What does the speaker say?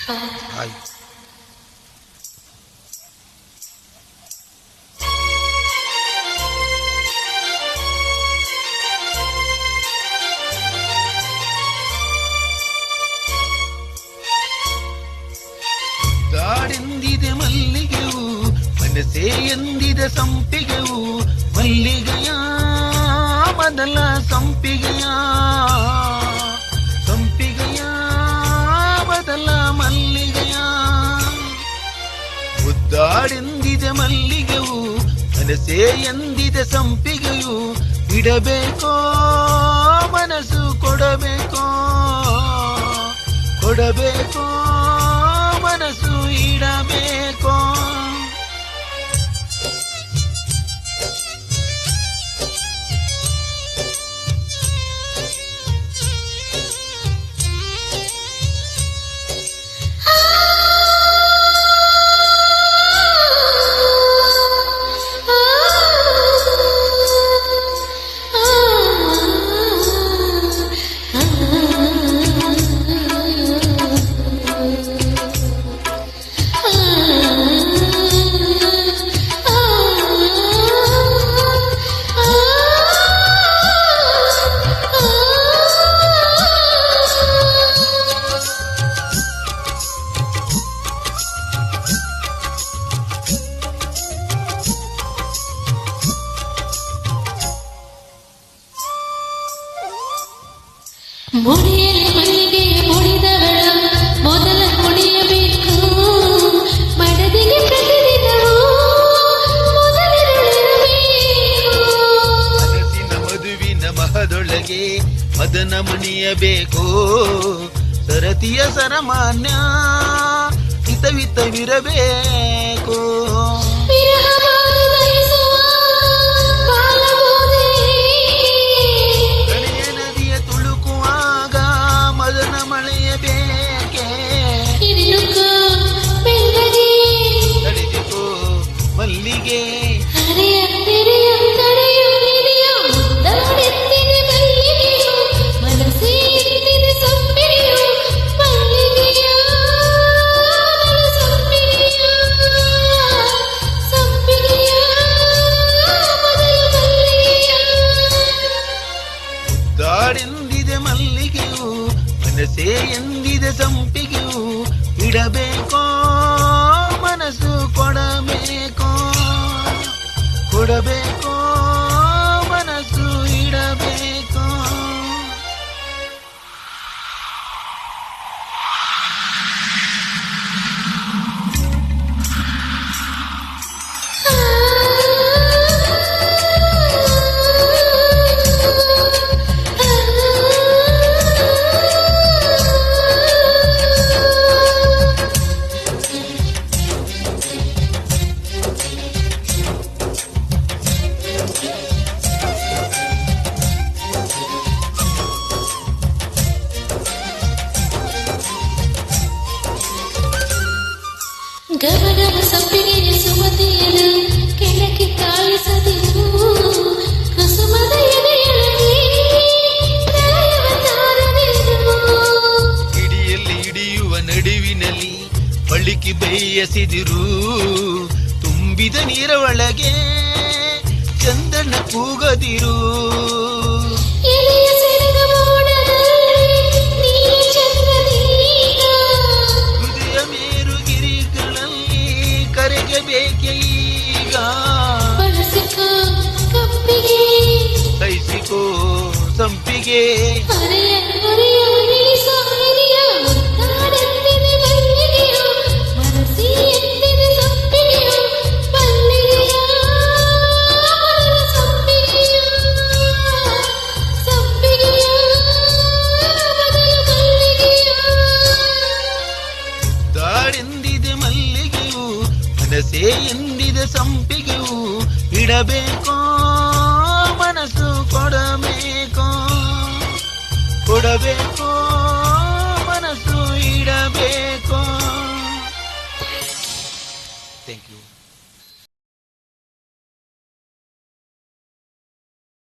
Hi. ದಾಡೆಂದಿದೆ ಮಲ್ಲಿಗೆವು, ಮನಸೇ ಎಂದಿದೆ ಸಂಪಿಗೆವು, ಮಲ್ಲಿಗೆಯ ಮೊದಲ ಸಂಪಿಗೆಯ, ಸಂಪಿಗೆಯ ಬದಲ ಮಲ್ಲಿಗೆಯ. ಮುದ್ದಾಡೆಂದಿದೆ ಮಲ್ಲಿಗೆವು, ಮನಸೇ ಎಂದಿದೆ ಸಂಪಿಗೆಯು, ಬಿಡಬೇಕೋ ಮನಸ್ಸು ಕೊಡಬೇಕೋ, ಕೊಡಬೇಕೋ ಮನಸ್ಸು ಇಡಬೇಕೋ. ಮುಡಿಯಲ್ಲಿ ಮಲ್ಲಿಗೆಯ ಮುಡಿದವಳ ಮೊದಲ ಕುಡಿಯಬೇಕು, ಮಡದಿಗೆ ಪ್ರತಿದಿನವೂ ಮೊದಲಿರಬೇಕು. ಮನಸ್ಸಿನ ಮದುವಿನ ಮಹದೊಳಗೆ ಮದನ ಮಣಿಯಬೇಕು, ಸರತಿಯ ಸರಮಾನ್ಯ ಹಿತವಿತವಿರಬೇಕು. ಮಲ್ಲಿಗೆ ದಾಡೆಂದಿದೆ ಮಲ್ಲಿಗೆಯು, ಮನಸೇ ಎಂದಿದೆ ಸಂಪಿಗೆಯು, ಇಡಬೇಕೋ ಮನಸ್ಸು ಕೊಡಬೇಕೋ, ಕೊಡಬೇಕೋ ಮನಸ್ಸು ಇಡಬೇಕೋ. ಗಮಗಮ ಸಂಪಿಗೆಯ ಸುಮತಿಯರು ಕೆಳಕ್ಕೆ ಕಾಯಿಸದಿರು, ಕುಸುಮದ ಎದೆಯೊಳಗೆ ಪ್ರಳಯವ ತಾರದಿರು. ಹಿಡಿಯಲ್ಲಿ ಹಿಡಿಯುವ ನಡುವಿನಲ್ಲಿ ಬಳಿಕಿ ಬಯಸಿದಿರು, ತುಂಬಿದ ನೀರ ಒಳಗೆ ಚಂದನ ಕೂಗದಿರು. ಹೃದಯ ಮೇರುಗಿರಿಗಳಲ್ಲಿ ಕರೆಯಬೇಕೆ ಈಗ, ಸಹಿಸಿಕೋ ಸಂಪಿಗೆ. ದಾಡೆಂದಿದೆ ಮಲ್ಲಿಗೆಯು, ಮನಸೇ ಎಂದಿದೆ ಸಂಪಿಗೆಯು, ಇಡಬೇಕೋ ಮನಸ್ಸು ಕೊಡಬೇಕೋ, ಕೊಡಬೇಕೋ